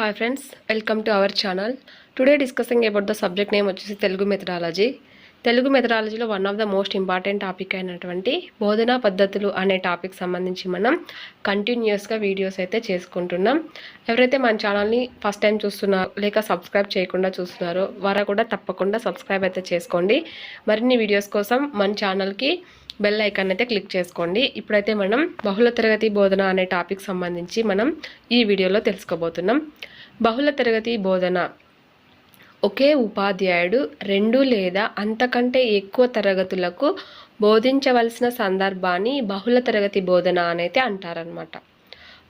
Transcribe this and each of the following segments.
Hi friends, welcome to our channel. Today discussing about the subject name వచ్చేసి Telugu methodology. Telugu మెథడాలజీలో one of the most important topic అయినటువంటి బోధనా పద్ధతులు అనే topic సంబంధించి మనం కంటిన్యూస్గా వీడియోస్ అయితే చేసుకుంటున్నాం. ఎవరైతే మన ఛానల్ని ఫస్ట్ టైం చూస్తున్నారో లేక సబ్స్క్రైబ్ చేయకుండా చూస్తున్నారో వారు కూడా తప్పకుండా సబ్స్క్రైబ్ అయితే చేసుకోండి. మరిన్ని వీడియోస్ కోసం మన ఛానల్కి బెల్ ఐకాన్ అయితే క్లిక్ చేసుకోండి. ఇప్పుడైతే మనం బహుళ తరగతి బోధన అనే టాపిక్ సంబంధించి మనం ఈ వీడియోలో తెలుసుకోబోతున్నాం. బహుళ తరగతి బోధన ఒకే ఉపాధ్యాయుడు 2 లేదా అంతకంటే ఎక్కువ తరగతులకు బోధించవలసిన సందర్భాన్ని బహుళ తరగతి బోధన అనైతే అంటారనమాట.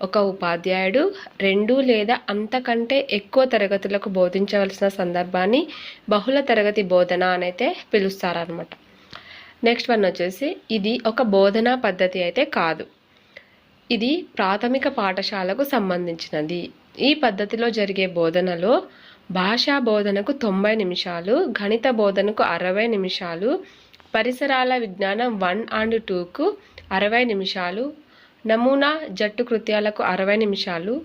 ఒక ఉపాధ్యాయుడు 2 లేదా అంతకంటే ఎక్కువ తరగతులకు బోధించవలసిన సందర్భాన్ని బహుళ తరగతి బోధన అనైతే పిలుస్తారనమాట. నెక్స్ట్ వన్ వచ్చేసి ఇది ఒక బోధనా పద్ధతి అయితే కాదు. ఇది ప్రాథమిక పాఠశాలకు సంబంధించినది. ఈ పద్ధతిలో జరిగే బోధనలో భాషా బోధనకు 90 నిమిషాలు, గణిత బోధనకు 60 నిమిషాలు, పరిసరాల విజ్ఞానం 1 and 2కు 60 నిమిషాలు, నమూనా జట్టు కృత్యాలకు 60 నిమిషాలు,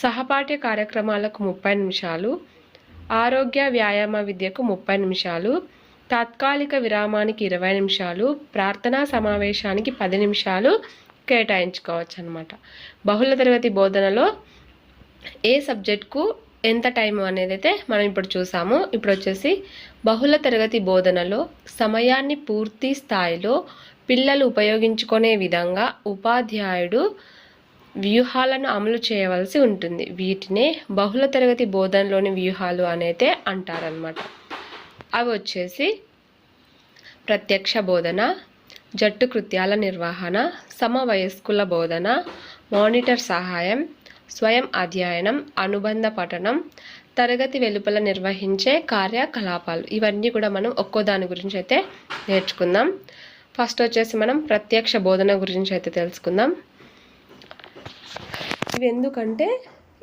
సహపాఠ్య కార్యక్రమాలకు 30 నిమిషాలు, ఆరోగ్య వ్యాయామ విద్యకు 30 నిమిషాలు, తాత్కాలిక విరామానికి 20 నిమిషాలు, ప్రార్థనా సమావేశానికి 10 నిమిషాలు కేటాయించుకోవచ్చు అనమాట. బహుళ తరగతి బోధనలో ఏ సబ్జెక్ట్కు ఎంత టైం అనేది అయితే మనం ఇప్పుడు చూసాము. ఇప్పుడు వచ్చేసి బహుళ తరగతి బోధనలో సమయాన్ని పూర్తి స్థాయిలో పిల్లలు ఉపయోగించుకునే విధంగా ఉపాధ్యాయుడు వ్యూహాలను అమలు చేయవలసి ఉంటుంది. వీటినే బహుళ తరగతి బోధనలోని వ్యూహాలు అనైతే అంటారనమాట. అవి వచ్చేసి ప్రత్యక్ష బోధన, జట్టు కృత్యాల నిర్వహణ, సమవయస్కుల బోధన, మానిటర్ సహాయం, స్వయం అధ్యయనం, అనుబంధ పఠనం, తరగతి వెలుపల నిర్వహించే కార్యకలాపాలు. ఇవన్నీ కూడా మనం ఒక్కో దాని గురించి అయితే నేర్చుకుందాం. ఫస్ట్ వచ్చేసి మనం ప్రత్యక్ష బోధన గురించి అయితే తెలుసుకుందాం. ఇవి ఎందుకంటే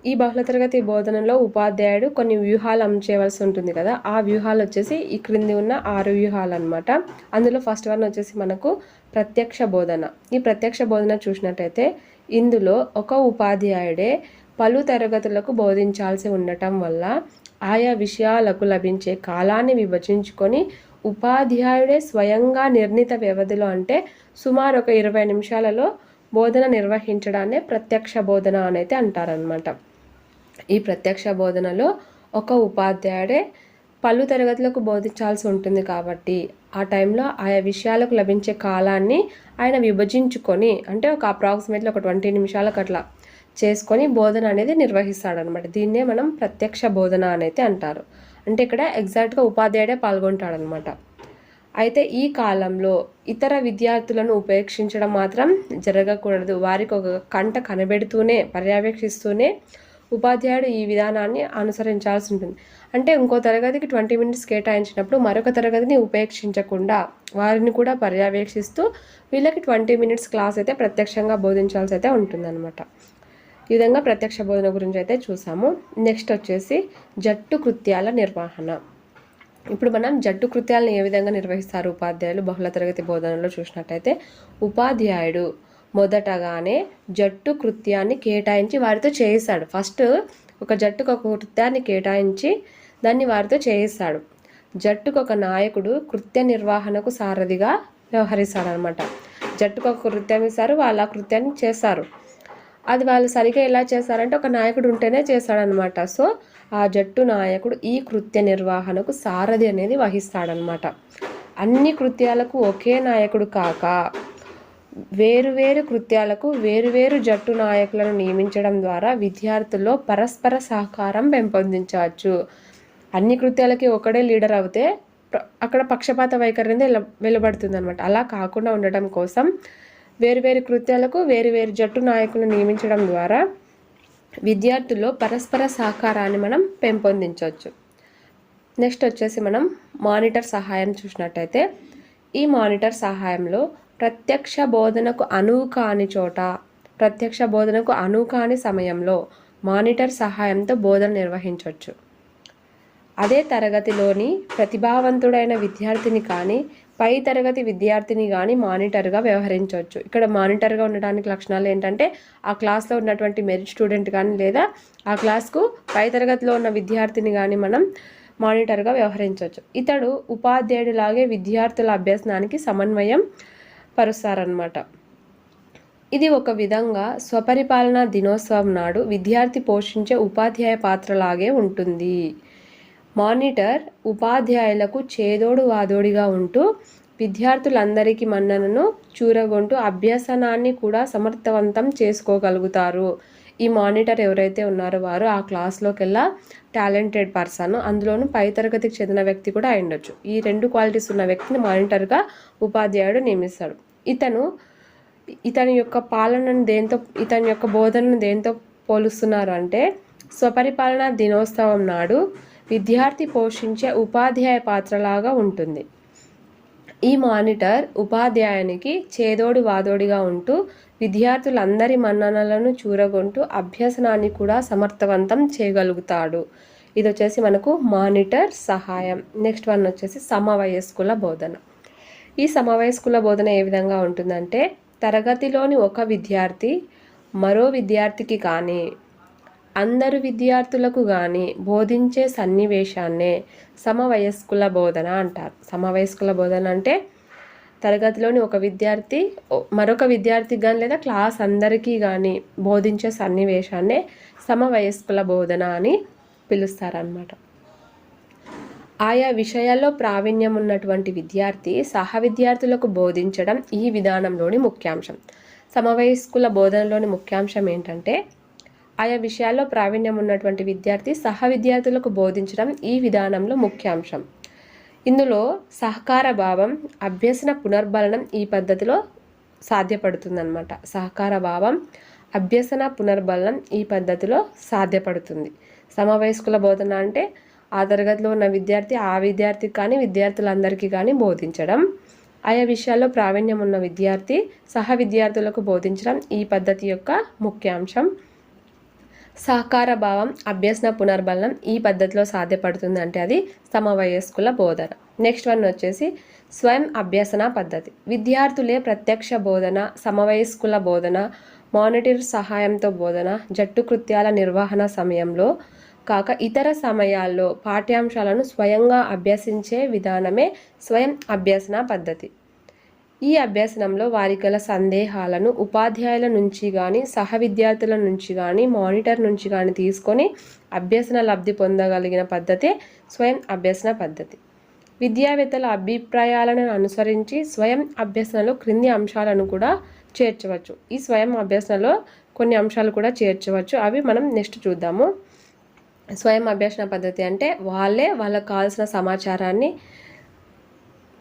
ఈ బహుళ తరగతి బోధనలో ఉపాధ్యాయుడు కొన్ని వ్యూహాలు అమలు చేయవలసి ఉంటుంది కదా. ఆ వ్యూహాలు వచ్చేసి ఈ క్రింది ఉన్న 6 వ్యూహాలు అనమాట. అందులో ఫస్ట్ వన్ వచ్చేసి మనకు ప్రత్యక్ష బోధన. ఈ ప్రత్యక్ష బోధన చూసినట్టయితే ఇందులో ఒక ఉపాధ్యాయుడే పలు తరగతులకు బోధించాల్సి ఉండటం వల్ల ఆయా విషయాలకు లభించే కాలాన్ని విభజించుకొని ఉపాధ్యాయుడే స్వయంగా నిర్ణీత వ్యవధిలో అంటే సుమారు ఒక 20 నిమిషాలలో బోధన నిర్వహించడాన్నే ప్రత్యక్ష బోధన అనైతే అంటారనమాట. ఈ ప్రత్యక్ష బోధనలో ఒక ఉపాధ్యాయుడే పలు తరగతులకు బోధించాల్సి ఉంటుంది కాబట్టి ఆ టైంలో ఆయా విషయాలకు లభించే కాలాన్ని ఆయన విభజించుకొని అంటే ఒక అప్రాక్సిమేట్లీ ఒక 20 నిమిషాలకు అట్లా చేసుకొని బోధన అనేది నిర్వహిస్తాడనమాట. దీన్నే మనం ప్రత్యక్ష బోధన అనైతే అంటారు. అంటే ఇక్కడ ఎగ్జాక్ట్గా ఉపాధ్యాయుడే పాల్గొంటాడనమాట. అయితే ఈ కాలంలో ఇతర విద్యార్థులను ఉపేక్షించడం మాత్రం జరగకూడదు. వారికి ఒక కంట కనబెడుతూనే పర్యవేక్షిస్తూనే ఉపాధ్యాయుడు ఈ విధానాన్ని అనుసరించాల్సి ఉంటుంది. అంటే ఇంకో తరగతికి 20 minutes కేటాయించినప్పుడు మరొక తరగతిని ఉపేక్షించకుండా వారిని కూడా పర్యవేక్షిస్తూ వీళ్ళకి 20 minutes క్లాస్ అయితే ప్రత్యక్షంగా బోధించాల్సి అయితే ఉంటుందన్నమాట. ఈ విధంగా ప్రత్యక్ష బోధన గురించి అయితే చూసాము. నెక్స్ట్ వచ్చేసి జట్టు కృత్యాల నిర్వహణ. ఇప్పుడు మనం జట్టు కృత్యాలను ఏ విధంగా నిర్వహిస్తారు ఉపాధ్యాయులు బహుళ తరగతి బోధనలో చూసినట్టయితే ఉపాధ్యాయుడు మొదటగానే జట్టు కృత్యాన్ని కేటాయించి వారితో చేయిస్తాడు. ఫస్ట్ ఒక జట్టుకు ఒక కృత్యాన్ని కేటాయించి దాన్ని వారితో చేయిస్తాడు. జట్టుకు ఒక నాయకుడు కృత్య నిర్వహణకు సారథిగా వ్యవహరిస్తాడు అనమాట. జట్టుకు ఒక కృత్యం ఇస్తారు, వాళ్ళు ఆ కృత్యాన్ని చేస్తారు. అది వాళ్ళు సరిగా ఎలా చేస్తారంటే ఒక నాయకుడు ఉంటేనే చేస్తాడనమాట. సో ఆ జట్టు నాయకుడు ఈ కృత్య నిర్వహణకు సారథి అనేది వహిస్తాడనమాట. అన్ని కృత్యాలకు ఒకే నాయకుడు కాక వేరువేరు కృత్యాలకు వేరువేరు జట్టు నాయకులను నియమించడం ద్వారా విద్యార్థుల్లో పరస్పర సహకారం పెంపొందించవచ్చు. అన్ని కృత్యాలకి ఒకడే లీడర్ అవుతే అక్కడ పక్షపాత వైఖరి అనేది వెలువడుతుంది అనమాట. అలా కాకుండా ఉండటం కోసం వేరువేరు కృత్యాలకు వేరువేరు జట్టు నాయకులను నియమించడం ద్వారా విద్యార్థుల్లో పరస్పర సహకారాన్ని మనం పెంపొందించవచ్చు. నెక్స్ట్ వచ్చేసి మనం మానిటర్ సహాయం చూసినట్టయితే ఈ మానిటర్ సహాయంలో ప్రత్యక్ష బోధనకు అనువు కాని చోట ప్రత్యక్ష బోధనకు అనువు కాని సమయంలో మానిటర్ సహాయంతో బోధన నిర్వహించవచ్చు. అదే తరగతిలోని ప్రతిభావంతుడైన విద్యార్థిని కానీ పై తరగతి విద్యార్థిని కానీ మానిటర్గా వ్యవహరించవచ్చు. ఇక్కడ మానిటర్గా ఉండడానికి లక్షణాలు ఏంటంటే ఆ క్లాస్లో ఉన్నటువంటి మెరిట్ స్టూడెంట్ కానీ లేదా ఆ క్లాస్కు పై తరగతిలో ఉన్న విద్యార్థిని కానీ మనం మానిటర్గా వ్యవహరించవచ్చు. ఇతడు ఉపాధ్యాయుడిలాగే విద్యార్థుల అభ్యసనానికి సమన్వయం పరుస్తారనమాట. ఇది ఒక విధంగా స్వపరిపాలన దినోత్సవం నాడు విద్యార్థి పోషించే ఉపాధ్యాయ పాత్రలాగే ఉంటుంది. మానిటర్ ఉపాధ్యాయులకు చేదోడు వాదోడిగా ఉంటూ విద్యార్థులందరికీ మన్ననను చూరగొంటూ అభ్యసనాన్ని కూడా సమర్థవంతం చేసుకోగలుగుతారు. ఈ మానిటర్ ఎవరైతే ఉన్నారో వారు ఆ క్లాస్లోకెల్లా టాలెంటెడ్ పర్సన్, అందులోనూ పై తరగతికి చెందిన వ్యక్తి కూడా అయి ఉండొచ్చు. ఈ 2 క్వాలిటీస్ ఉన్న వ్యక్తిని మానిటర్గా ఉపాధ్యాయుడు నియమిస్తాడు. ఇతని యొక్క పాలనను దేంతో, ఇతని యొక్క బోధనను దేంతో పోలుస్తున్నారు అంటే స్వపరిపాలన దినోత్సవం నాడు విద్యార్థి పోషించే ఉపాధ్యాయ పాత్రలాగా ఉంటుంది. ఈ మానిటర్ ఉపాధ్యాయునికి చేదోడు వాదోడిగా ఉంటూ విద్యార్థులందరి మన్ననలను చూరగొంటూ అభ్యసనాన్ని కూడా సమర్థవంతం చేయగలుగుతాడు. ఇది వచ్చేసి మనకు మానిటర్ సహాయం. నెక్స్ట్ వన్ వచ్చేసి సమవయస్కుల బోధన. ఈ సమవయస్కుల బోధన ఏ విధంగా ఉంటుందంటే తరగతిలోని ఒక విద్యార్థి మరో విద్యార్థికి కానీ అందరు విద్యార్థులకు కానీ బోధించే సన్నివేశాన్నే సమవయస్కుల బోధన అంటారు. సమవయస్కుల బోధన అంటే తరగతిలోని ఒక విద్యార్థి మరొక విద్యార్థికి కానీ లేదా క్లాస్ అందరికీ కానీ బోధించే సన్నివేశాన్నే సమవయస్కుల బోధన అని పిలుస్తారన్నమాట. ఆయా విషయాల్లో ప్రావీణ్యం ఉన్నటువంటి విద్యార్థి సహ విద్యార్థులకు బోధించడం ఈ విధానంలోని ముఖ్యాంశం. సమవయస్కుల బోధనలోని ముఖ్యాంశం ఏంటంటే ఆయా విషయాల్లో ప్రావీణ్యం ఉన్నటువంటి విద్యార్థి సహ విద్యార్థులకు బోధించడం ఈ విధానంలో ముఖ్యాంశం. ఇందులో సహకార భావం, అభ్యసన పునర్బలనం ఈ పద్ధతిలో సాధ్యపడుతుందన్నమాట. సహకార భావం, అభ్యసన పునర్బలనం ఈ పద్ధతిలో సాధ్యపడుతుంది. సమవయస్కుల బోధన అంటే ఆ తరగతిలో ఉన్న విద్యార్థి ఆ విద్యార్థికి కానీ విద్యార్థులందరికీ కానీ బోధించడం. ఆయా విషయాల్లో ప్రావీణ్యం ఉన్న విద్యార్థి సహ విద్యార్థులకు బోధించడం ఈ పద్ధతి యొక్క ముఖ్యాంశం. సహకార భావం, అభ్యసన పునర్బలనం ఈ పద్ధతిలో సాధ్యపడుతుంది అంటే అది సమవయస్కుల బోధన. నెక్స్ట్ వన్ వచ్చేసి స్వయం అభ్యసన పద్ధతి. విద్యార్థులే ప్రత్యక్ష బోధన, సమవయస్కుల బోధన, మానిటర్ సహాయంతో బోధన, జట్టు కృత్యాల నిర్వహణ సమయంలో కాక ఇతర సమయాల్లో పాఠ్యాంశాలను స్వయంగా అభ్యసించే విధానమే స్వయం అభ్యసన పద్ధతి. ఈ అభ్యసనంలో వారి గల సందేహాలను ఉపాధ్యాయుల నుంచి కానీ సహ విద్యార్థుల నుంచి కానీ మానిటర్ నుంచి కానీ తీసుకొని అభ్యసన లబ్ధి పొందగలిగిన పద్ధతే స్వయం అభ్యసన పద్ధతి. విద్యావేత్తల అభిప్రాయాలను అనుసరించి స్వయం అభ్యసనలో క్రింది అంశాలను కూడా చేర్చవచ్చు. ఈ స్వయం అభ్యసనలో కొన్ని అంశాలు కూడా చేర్చవచ్చు. అవి మనం నెక్స్ట్ చూద్దాము. స్వయం అభ్యసన పద్ధతి అంటే వాళ్ళకు కావాల్సిన సమాచారాన్ని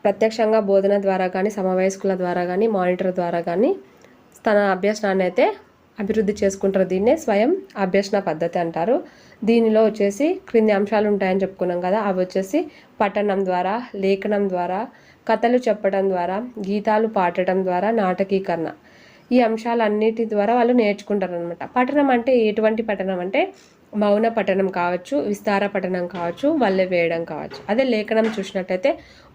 ప్రత్యక్షంగా బోధన ద్వారా కానీ సమవయస్కుల ద్వారా కానీ మానిటర్ ద్వారా కానీ తన అభ్యసనాన్ని అయితే అభివృద్ధి చేసుకుంటారు. దీన్నే స్వయం అభ్యసన పద్ధతి అంటారు. దీనిలో వచ్చేసి క్రింది అంశాలు ఉంటాయని చెప్పుకున్నాం కదా. అవి వచ్చేసి పఠనం ద్వారా, లేఖనం ద్వారా, కథలు చెప్పడం ద్వారా, గీతాలు పాడటం ద్వారా, నాటకీకరణ. ఈ అంశాలన్నిటి ద్వారా వాళ్ళు నేర్చుకుంటారు అనమాట. పఠనం అంటే ఎటువంటి పఠనం అంటే మౌన పఠనం కావచ్చు, విస్తార పఠనం కావచ్చు, వల్లె వేయడం కావచ్చు. అదే లేఖనం చూసినట్టయితే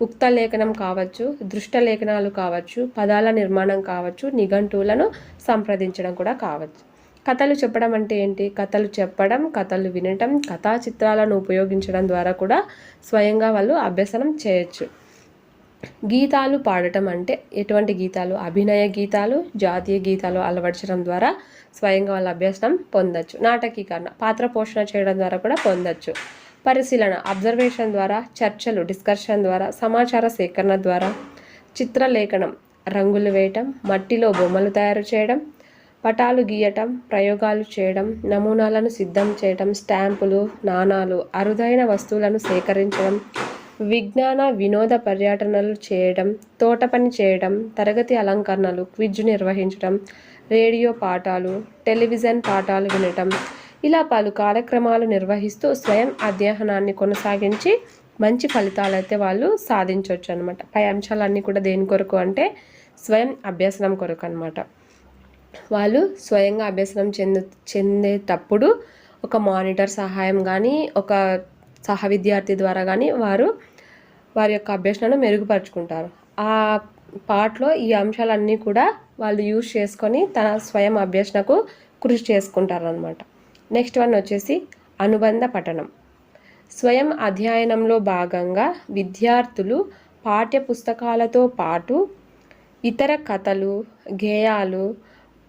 ఉక్త లేఖనం కావచ్చు, దృష్ట లేఖనాలు కావచ్చు, పదాల నిర్మాణం కావచ్చు, నిఘంటువులను సంప్రదించడం కూడా కావచ్చు. కథలు చెప్పడం అంటే ఏంటి? కథలు చెప్పడం, కథలు వినటం, కథా చిత్రాలను ఉపయోగించడం ద్వారా కూడా స్వయంగా వాళ్ళు అభ్యసనం చేయొచ్చు. గీతాలు పాడటం అంటే ఎటువంటి గీతాలు? అభినయ గీతాలు, జాతీయ గీతాలు అలవర్చడం ద్వారా స్వయంగా వాళ్ళ అభ్యసనం పొందొచ్చు. నాటకీకరణ, పాత్ర పోషణ చేయడం ద్వారా కూడా పొందొచ్చు. పరిశీలన, అబ్జర్వేషన్ ద్వారా, చర్చలు, డిస్కషన్ ద్వారా, సమాచార సేకరణ ద్వారా. చిత్రలేఖనం, రంగులు వేయటం, మట్టిలో బొమ్మలు తయారు చేయడం, పటాలు గీయటం, ప్రయోగాలు చేయడం, నమూనాలను సిద్ధం చేయటం, స్టాంపులు, నాణాలు, అరుదైన వస్తువులను సేకరించడం, విజ్ఞాన వినోద పర్యటనలు చేయడం, తోట పని చేయడం, తరగతి అలంకరణలు, క్విజ్ నిర్వహించడం, రేడియో పాఠాలు, టెలివిజన్ పాఠాలు వినటం, ఇలా పలు కార్యక్రమాలు నిర్వహిస్తూ స్వయం అధ్యయనాన్ని కొనసాగించి మంచి ఫలితాలు అయితే వాళ్ళు సాధించవచ్చు అనమాట. పై అంశాలన్నీ కూడా దేని కొరకు అంటే స్వయం అభ్యసనం కొరకు అనమాట. వాళ్ళు స్వయంగా అభ్యసనం చెందేటప్పుడు ఒక మానిటర్ సహాయం కానీ ఒక సహ విద్యార్థి ద్వారా కానీ వారి యొక్క అభ్యసనను మెరుగుపరుచుకుంటారు. ఆ పార్ట్లో ఈ అంశాలన్నీ కూడా వాళ్ళు యూజ్ చేసుకొని తన స్వయం అభ్యసనకు కృషి చేసుకుంటారనమాట. నెక్స్ట్ వన్ వచ్చేసి అనుబంధ పఠనం. స్వయం అధ్యయనంలో భాగంగా విద్యార్థులు పాఠ్య పుస్తకాలతో పాటు ఇతర కథలు, గేయాలు,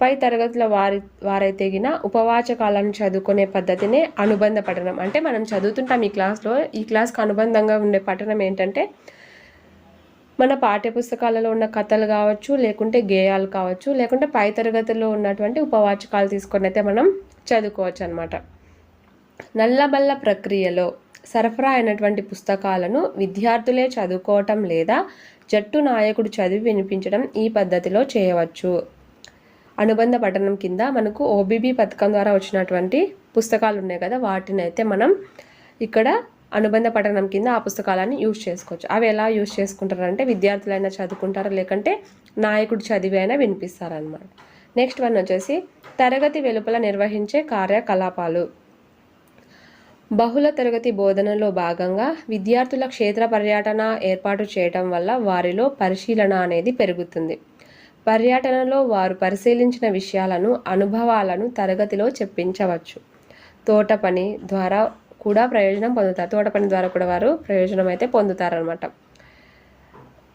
పై తరగతుల వారైతే గిన ఉపవాచకాలను చదువుకునే పద్ధతినే అనుబంధ పఠనం. అంటే మనం చదువుతుంటాం ఈ క్లాస్కి అనుబంధంగా ఉండే పఠనం ఏంటంటే మన పాఠ్యపుస్తకాలలో ఉన్న కథలు కావచ్చు, లేకుంటే గేయాలు కావచ్చు, లేకుంటే పై తరగతుల్లో ఉన్నటువంటి ఉపవాచకాలు తీసుకొని అయితే మనం చదువుకోవచ్చు అనమాట. నల్లబల్ల ప్రక్రియలో సరఫరా అయినటువంటి పుస్తకాలను విద్యార్థులే చదువుకోవటం లేదా జట్టు నాయకుడు చదివి వినిపించడం ఈ పద్ధతిలో చేయవచ్చు. అనుబంధ పఠనం కింద మనకు ఓబీబీ పథకం ద్వారా వచ్చినటువంటి పుస్తకాలు ఉన్నాయి కదా, వాటిని అయితే మనం ఇక్కడ అనుబంధ పఠనం కింద ఆ పుస్తకాలని యూజ్ చేసుకోవచ్చు. అవి ఎలా యూజ్ చేసుకుంటారంటే విద్యార్థులైనా చదువుకుంటారు, లేకంటే నాయకుడు చదివి అయినా వినిపిస్తారనమాట. నెక్స్ట్ వన్ వచ్చేసి తరగతి వెలుపల నిర్వహించే కార్యకలాపాలు. బహుళ తరగతి బోధనలో భాగంగా విద్యార్థుల క్షేత్ర పర్యటన ఏర్పాటు చేయడం వల్ల వారిలో పరిశీలన అనేది పెరుగుతుంది. పర్యటనలో వారు పరిశీలించిన విషయాలను, అనుభవాలను తరగతిలో చెప్పించవచ్చు. తోట పని ద్వారా కూడా ప్రయోజనం పొందుతారు. తోట పని ద్వారా కూడా వారు ప్రయోజనం అయితే పొందుతారనమాట.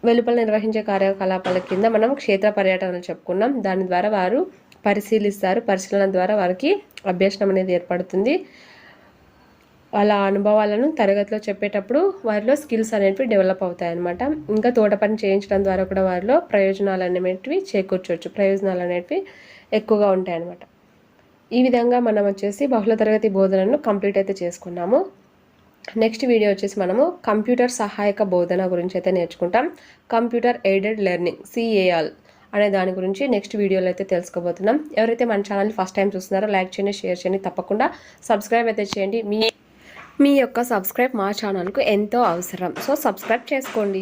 వెలుపల నిర్వహించే కార్యకలాపాల కింద మనం క్షేత్ర పర్యటనలు చెప్పుకున్నాం. దాని ద్వారా వారు పరిశీలిస్తారు. పరిశీలన ద్వారా వారికి అభ్యసనం అనేది ఏర్పడుతుంది. వాళ్ళ అనుభవాలను తరగతిలో చెప్పేటప్పుడు వారిలో స్కిల్స్ అనేటివి డెవలప్ అవుతాయి అన్నమాట. ఇంకా తోట పని చేయించడం ద్వారా కూడా వారిలో ప్రయోజనాలు అనేటివి చేకూర్చవచ్చు. ప్రయోజనాలు అనేటివి ఎక్కువగా ఉంటాయి అన్నమాట. ఈ విధంగా మనం వచ్చేసి బహుళ తరగతి బోధనను కంప్లీట్ అయితే చేసుకున్నాము. నెక్స్ట్ వీడియో వచ్చేసి మనము కంప్యూటర్ సహాయక బోధన గురించి అయితే నేర్చుకుంటాం. కంప్యూటర్ ఎయిడెడ్ లెర్నింగ్ CAL అనే దాని గురించి నెక్స్ట్ వీడియోలో అయితే తెలుసుకోబోతున్నాం. ఎవరైతే మన ఛానల్ని ఫస్ట్ టైం చూస్తున్నారో లైక్ చేయండి, షేర్ చేయండి, తప్పకుండా సబ్స్క్రైబ్ అయితే చేయండి. మీ యొక్క సబ్స్క్రైబ్ మా ఛానల్కు ఎంతో అవసరం. సో సబ్స్క్రైబ్ చేసుకోండి.